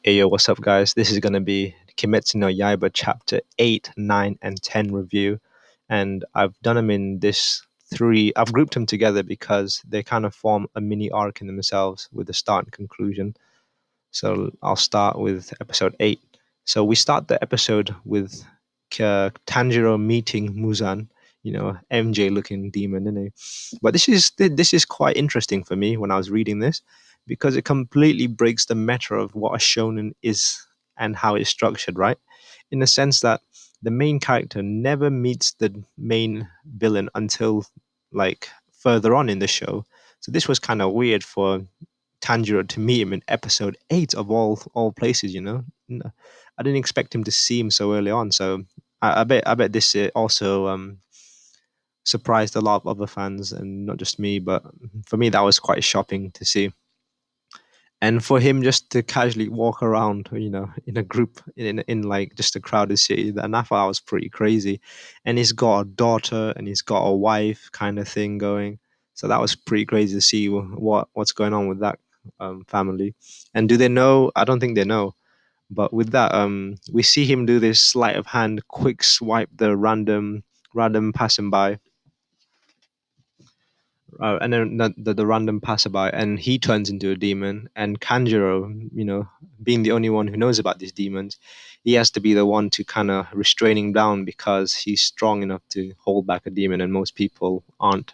Hey yo, what's up, guys? This is gonna be Kimetsu no Yaiba chapter 8, 9, and 10 review. And I've done them in this three, I've grouped them together because they kind of form a mini arc in themselves with the start and conclusion. So I'll start with episode 8. So we start the episode with Tanjiro meeting Muzan, MJ looking demon, isn't he? But this is quite interesting for me when I was reading this because it completely breaks the meta of what a shonen is and how it's structured, right? In the sense that the main character never meets the main villain until like further on in the show. So this was kind of weird for Tanjiro to meet him in episode 8 of all places. I didn't expect him to see him so early on. So I bet this also surprised a lot of other fans and not just me. But for me, that was quite shocking to see. And for him just to casually walk around, in a group in like just a crowded city, and I thought that was pretty crazy. And he's got a daughter and he's got a wife kind of thing going. So that was pretty crazy to see what's going on with that family. And do they know? I don't think they know. But with that, we see him do this sleight of hand, quick swipe the random passing by, and then the random passerby, and he turns into a demon. And Kanjuro, being the only one who knows about these demons, he has to be the one to kind of restrain him down because he's strong enough to hold back a demon, and most people aren't.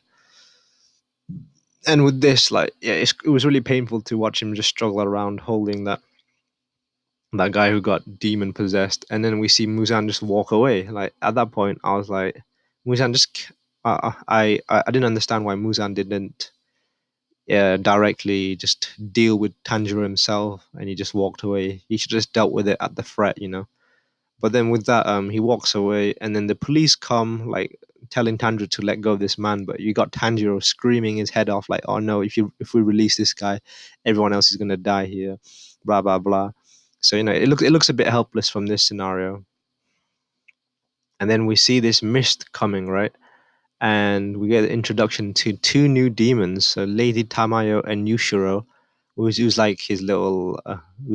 And with this, like, yeah, it was really painful to watch him just struggle around holding that guy who got demon possessed. And then we see Muzan just walk away. Like at that point, I was like, Muzan just. I didn't understand why Muzan didn't directly just deal with Tanjiro himself, and he just walked away. He should have just dealt with it at the threat. But then with that, he walks away, and then the police come, like telling Tanjiro to let go of this man. But you got Tanjiro screaming his head off, like, "Oh no! If we release this guy, everyone else is gonna die here." Blah blah blah. So it looks a bit helpless from this scenario. And then we see this mist coming, right? And we get an introduction to two new demons, so Lady Tamayo and Yushiro, who's like who's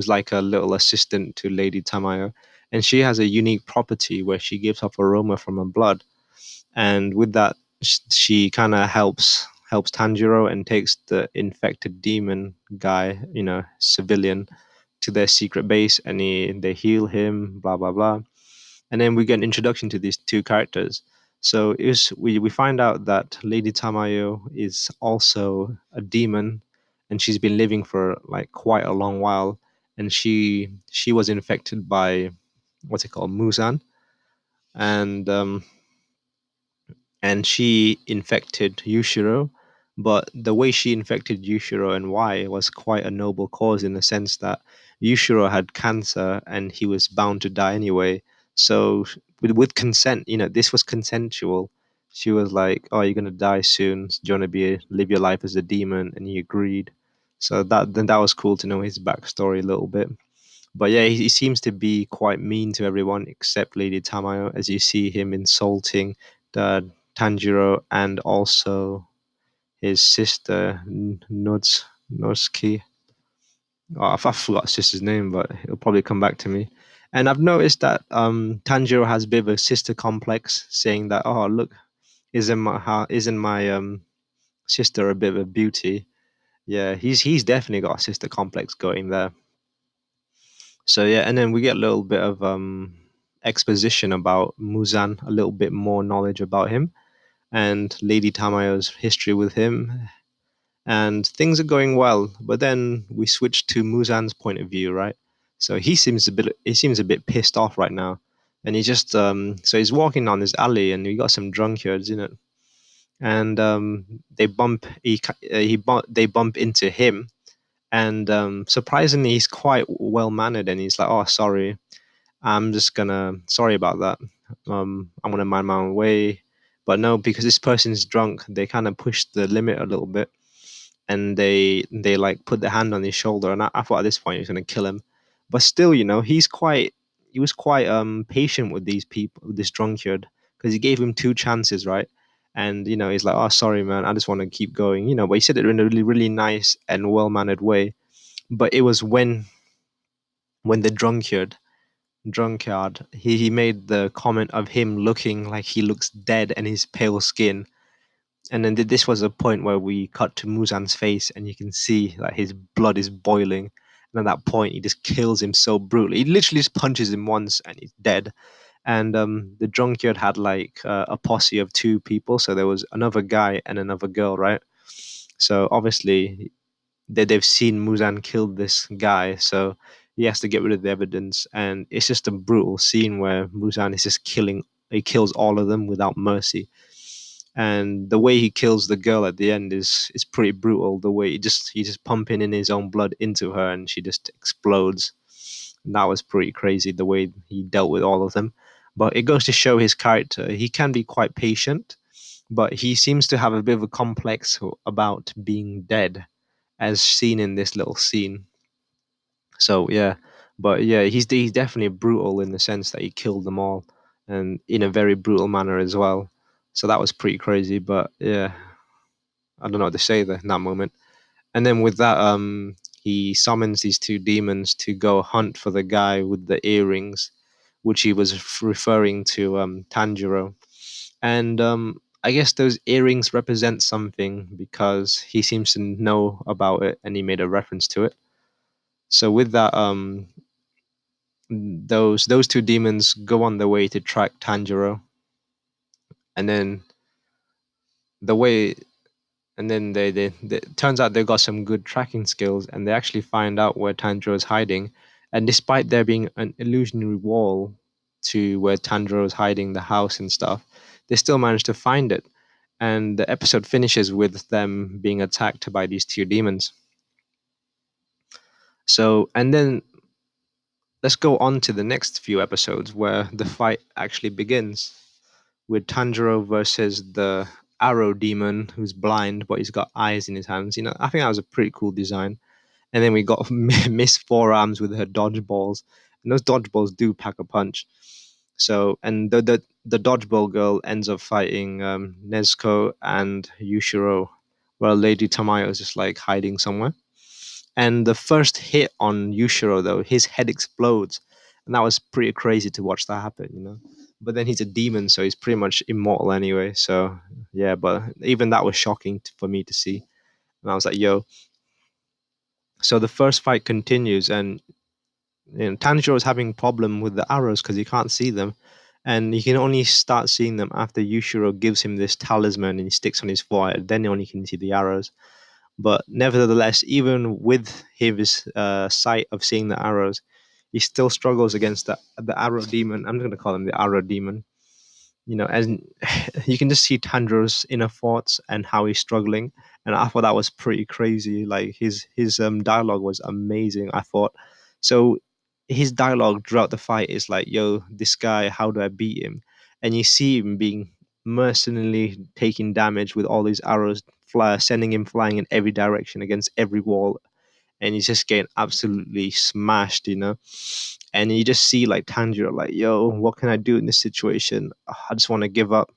like a little assistant to Lady Tamayo, and she has a unique property where she gives off aroma from her blood, and with that, she kind of helps Tanjiro and takes the infected demon guy, civilian, to their secret base, and they heal him, blah blah blah. And then we get an introduction to these two characters. So we find out that Lady Tamayo is also a demon, and she's been living for like quite a long while, and she was infected by what's it called, Musan, and she infected Yushiro. But the way she infected Yushiro and why was quite a noble cause, in the sense that Yushiro had cancer and he was bound to die anyway. So with consent, this was consensual. She was like, "Oh, you're gonna die soon. Do you want to live your life as a demon?" And he agreed. So that was cool to know his backstory a little bit. But yeah, he seems to be quite mean to everyone except Lady Tamayo, as you see him insulting the Tanjiro and also his sister Notsuki. Oh, I forgot his sister's name, but it'll probably come back to me. And I've noticed that Tanjiro has a bit of a sister complex, saying that, "Oh, look, isn't my sister a bit of a beauty?" Yeah, he's definitely got a sister complex going there. So yeah, and then we get a little bit of exposition about Muzan, a little bit more knowledge about him and Lady Tamayo's history with him, and things are going well. But then we switch to Muzan's point of view, right? So he seems a bit pissed off right now, and he just so he's walking on this alley, and we got some drunkards in it, and they bump into him, and surprisingly he's quite well mannered, and he's like, "Oh, sorry, sorry about that. I'm gonna mind my own way." But no, because this person's drunk, they kind of push the limit a little bit, and they like put their hand on his shoulder, and I thought at this point he was gonna kill him. But still, he was quite patient with these people, with this drunkard, because he gave him two chances, right? And he's like, "Oh, sorry, man, I just want to keep going," But he said it in a really, really nice and well mannered way. But it was when when the drunkard, he made the comment of him looking like he looks dead and his pale skin. And then this was a point where we cut to Muzan's face, and you can see that his blood is boiling. And at that point, he just kills him so brutally. He literally just punches him once, and he's dead. And the drunkard had like a posse of two people, so there was another guy and another girl, right? So obviously they've seen Muzan kill this guy, so he has to get rid of the evidence. And it's just a brutal scene where Muzan is just killing. He kills all of them without mercy, and the way he kills the girl at the end is pretty brutal. The way he's just pumping in his own blood into her, and she just explodes. And that was pretty crazy the way he dealt with all of them. But it goes to show his character. He can be quite patient, but he seems to have a bit of a complex about being dead, as seen in this little scene. So yeah, but yeah, he's definitely brutal in the sense that he killed them all, and in a very brutal manner as well. So that was pretty crazy. But yeah, I don't know what to say there in that moment. And then with that, he summons these two demons to go hunt for the guy with the earrings, which he was referring to Tanjiro. And I guess those earrings represent something because he seems to know about it, and he made a reference to it. So with that, those two demons go on their way to track Tanjiro, and then the way and then they it turns out they've got some good tracking skills, and they actually find out where Tanjiro is hiding. And despite there being an illusionary wall to where Tanjiro is hiding, the house and stuff, they still manage to find it. And the episode finishes with them being attacked by these two demons. So, and then let's go on to the next few episodes where the fight actually begins with Tanjiro versus the arrow demon who's blind but he's got eyes in his hands. You know, I think that was a pretty cool design. And then we got Miss Forearms with her dodgeballs, and those dodgeballs do pack a punch. So, and the dodgeball girl ends up fighting Nezuko and Yushiro, while Lady Tamayo is just like hiding somewhere. And the first hit on Yushiro, though, his head explodes, and that was pretty crazy to watch that happen, you know. But then he's a demon, so he's pretty much immortal anyway. So yeah, but even that was shocking for me to see, and I was like, "Yo!" So the first fight continues, and Tanjiro is having problem with the arrows because he can't see them, and he can only start seeing them after Yushiro gives him this talisman and he sticks on his forehead. Then only can see the arrows. But nevertheless, even with his sight of seeing the arrows, he still struggles against the arrow demon. I'm just going to call him the arrow demon. You know, and you can just see Tanjiro's inner thoughts and how he's struggling. And I thought that was pretty crazy. Like his dialogue was amazing, I thought. So his dialogue throughout the fight is like, "Yo, this guy, how do I beat him?" And you see him being mercenarily taking damage with all these arrows sending him flying in every direction against every wall, and he's just getting absolutely smashed, you know. And you just see like Tanjiro, like, "Yo, what can I do in this situation? I just want to give up."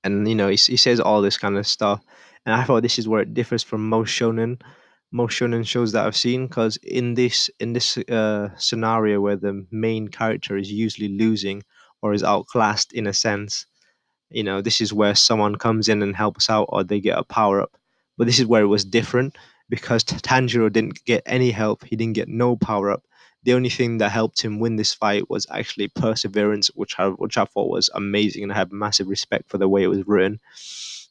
And you know, he says all this kind of stuff, and I thought this is where it differs from most shonen shows that I've seen, because in this scenario where the main character is usually losing or is outclassed in a sense, you know, this is where someone comes in and helps out or they get a power up. But this is where it was different because Tanjiro didn't get any help. He didn't get no power up. The only thing that helped him win this fight was actually perseverance, which I thought was amazing, and I have massive respect for the way it was written.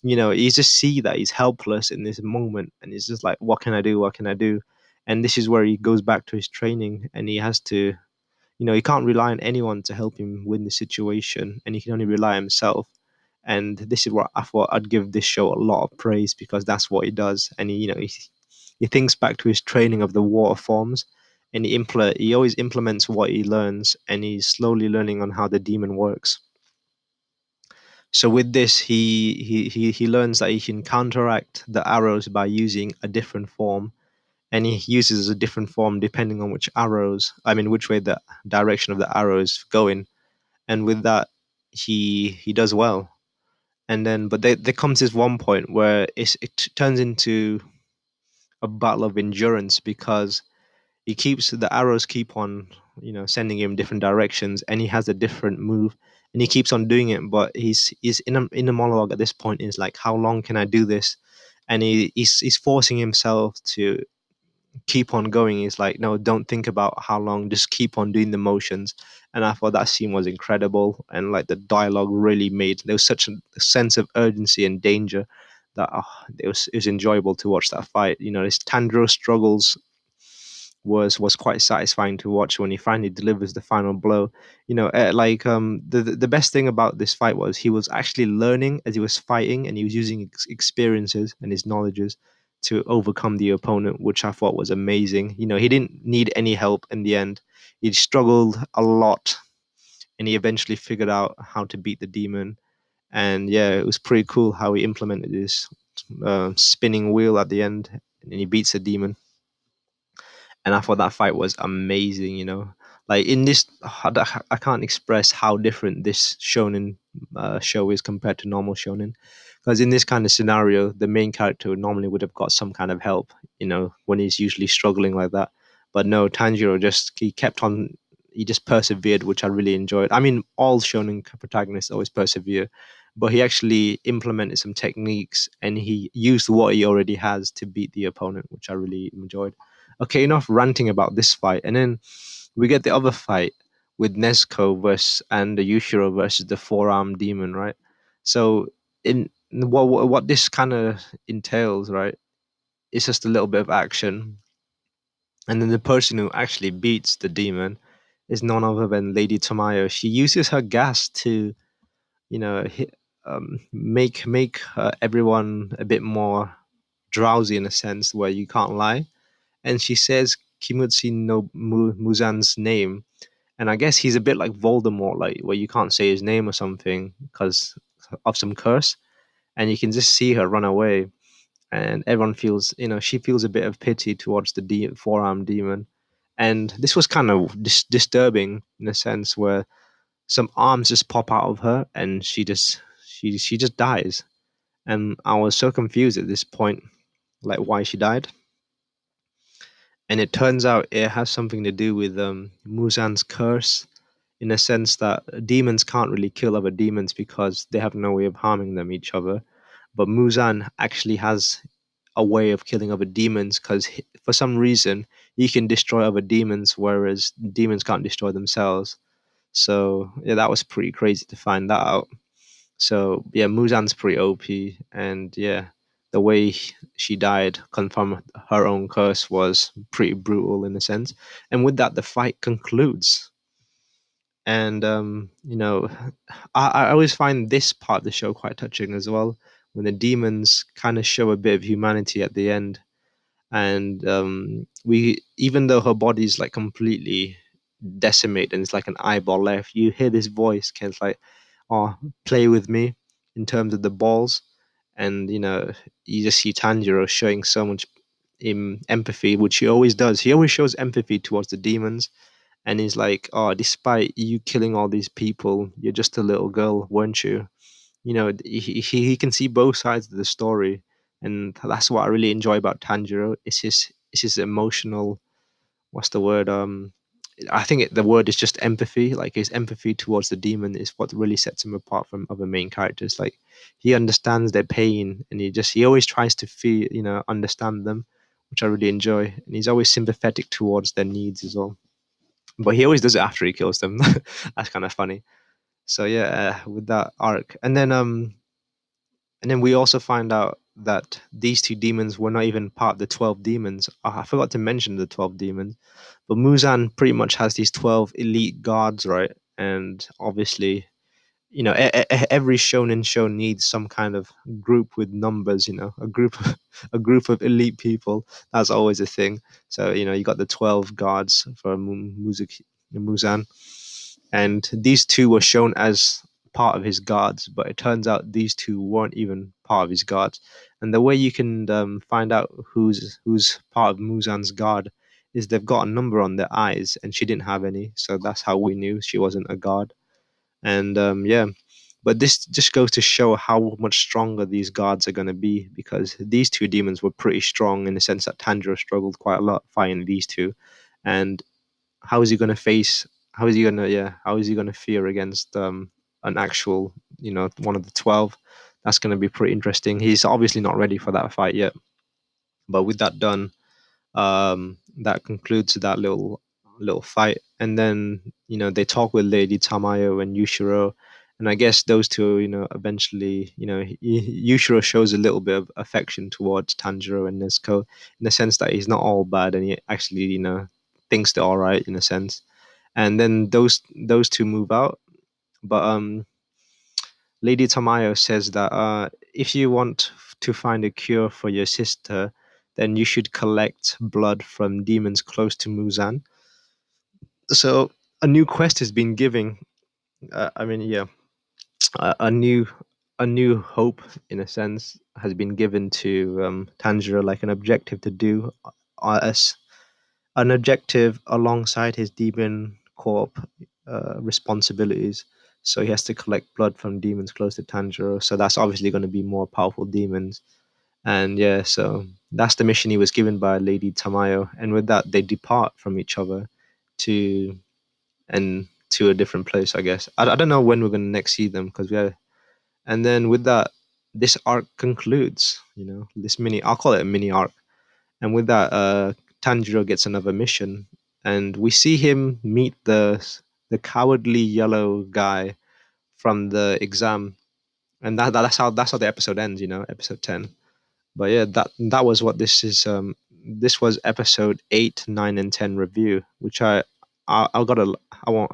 You know, you just see that he's helpless in this moment, and he's just like, "What can I do? What can I do?" And this is where he goes back to his training, and he has to, you know, he can't rely on anyone to help him win the situation, and he can only rely on himself. And this is what I thought I'd give this show a lot of praise, because that's what he does. And he, you know, he thinks back to his training of the water forms, and he always implements what he learns, and he's slowly learning on how the demon works. So with this, he learns that he can counteract the arrows by using a different form, and he uses a different form depending on which way the direction of the arrows going. And with that, he does well. And then, but there comes this one point where it turns into a battle of endurance, because He keeps the arrows keep on, sending him different directions, and he has a different move, and he keeps on doing it. But he's in a monologue at this point. Is like, how long can I do this? And he's forcing himself to keep on going. He's like, no, don't think about how long, just keep on doing the motions. And I thought that scene was incredible, and like the dialogue really made, there was such a sense of urgency and danger that it was enjoyable to watch that fight. This Tanjiro struggles was quite satisfying to watch when he finally delivers the final blow. The best thing about this fight was he was actually learning as he was fighting, and he was using experiences and his knowledges to overcome the opponent, which I thought was amazing. He didn't need any help in the end. He struggled a lot, and he eventually figured out how to beat the demon. And yeah, it was pretty cool how he implemented this spinning wheel at the end, and he beats the demon. And I thought that fight was amazing. Like in this, I can't express how different this shonen show is compared to normal shonen, because in this kind of scenario, the main character normally would have got some kind of help, when he's usually struggling like that. But no, Tanjiro just he kept on. He just persevered, which I really enjoyed. I mean, all shonen protagonists always persevere, but he actually implemented some techniques, and he used what he already has to beat the opponent, which I really enjoyed. Okay, enough ranting about this fight. And then we get the other fight with Nezuko versus and the Yushiro versus the four-armed demon, right? So in what this kind of entails, right? It's just a little bit of action, and then the person who actually beats the demon is none other than Lady Tomayo. She uses her gas to, make everyone a bit more drowsy in a sense where you can't lie, and she says Kimutsu no Muzan's name, and I guess he's a bit like Voldemort, like where you can't say his name or something because of some curse, and you can just see her run away, and everyone feels, she feels a bit of pity towards the four-armed demon, and this was kind of disturbing in a sense where some arms just pop out of her, and she just dies, and I was so confused at this point, like why she died. And it turns out it has something to do with Muzan's curse, in a sense that demons can't really kill other demons because they have no way of harming them each other. But Muzan actually has a way of killing other demons because for some reason he can destroy other demons, whereas demons can't destroy themselves. So yeah, that was pretty crazy to find that out. So yeah, Muzan's pretty OP, and yeah, the way she died, confirm her own curse, was pretty brutal in a sense. And with that, the fight concludes. And I always find this part of the show quite touching as well, when the demons kind of show a bit of humanity at the end, and we even though her body's like completely decimated and it's like an eyeball left, you hear this voice kind of like, oh, play with me, in terms of the balls. And you just see Tanjiro showing so much empathy, which he always does. He always shows empathy towards the demons, and he's like, oh, despite you killing all these people, you're just a little girl, weren't you? He can see both sides of the story, and that's what I really enjoy about Tanjiro. It's his emotional, what's the word, I think the word is just empathy. Like his empathy towards the demon is what really sets him apart from other main characters. Like he understands their pain, and he always tries to feel, understand them, which I really enjoy. And he's always sympathetic towards their needs as well. But he always does it after he kills them. That's kind of funny. So yeah, with that arc, and then we also find out that these two demons were not even part of the 12 demons. I forgot to mention the 12 demons, but Muzan pretty much has these 12 elite guards, right? And obviously, every shonen show needs some kind of group with numbers, a group, a group of elite people. That's always a thing. So, you got the 12 guards for Muzan, and these two were shown as part of his guards, but it turns out these two weren't even part of his guards. And the way you can find out who's part of Muzan's guard is they've got a number on their eyes, and she didn't have any, so that's how we knew she wasn't a guard. And yeah, but this just goes to show how much stronger these guards are going to be, because these two demons were pretty strong in the sense that Tanjiro struggled quite a lot fighting these two, and how is he going to face? How is he going to How is he going to fear against an actual one of the 12? That's going to be pretty interesting. He's obviously not ready for that fight yet. But with that done, that concludes that little fight, and then they talk with Lady Tamayo and Yushiro, and I guess those two, eventually, Yushiro shows a little bit of affection towards Tanjiro and Nezuko, in the sense that he's not all bad, and he actually, thinks they're all right in a sense. And then those two move out, but Lady Tamayo says that if you want to find a cure for your sister, then you should collect blood from demons close to Muzan. So a new quest has been given. I mean, yeah, a new hope in a sense has been given to Tanjiro, like an objective to do, as an objective alongside his demon corp responsibilities. So he has to collect blood from demons close to Tanjiro. So that's obviously going to be more powerful demons. And yeah, so that's the mission he was given by Lady Tamayo. And with that, they depart from each other to to a different place, I guess. I don't know when we're going to next see them because we are. And then with that, this arc concludes. This mini. I'll call it a mini arc. And with that, Tanjiro gets another mission, and we see him meet the cowardly yellow guy from the exam, and that's how the episode ends. Episode 10. But yeah, that was what this is. This was episode 8, 9, and 10 review, which I gotta I won't.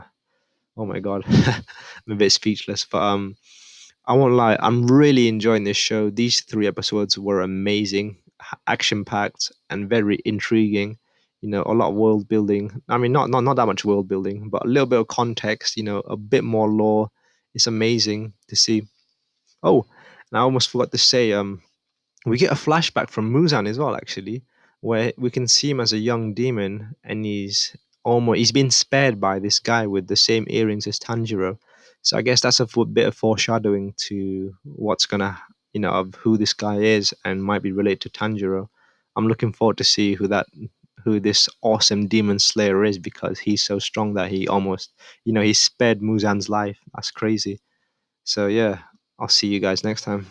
Oh my god, I'm a bit speechless. But I won't lie, I'm really enjoying this show. These 3 episodes were amazing, action packed, and very intriguing. A lot of world building. I mean, not that much world building, but a little bit of context. A bit more lore. It's amazing to see. Oh, and I almost forgot to say. We get a flashback from Muzan as well, actually, where we can see him as a young demon, and he's been spared by this guy with the same earrings as Tanjiro. So I guess that's a bit of foreshadowing to what's gonna, of who this guy is and might be related to Tanjiro. I'm looking forward to see who this awesome demon slayer is, because he's so strong that he almost, he spared Muzan's life. That's crazy. So yeah, I'll see you guys next time.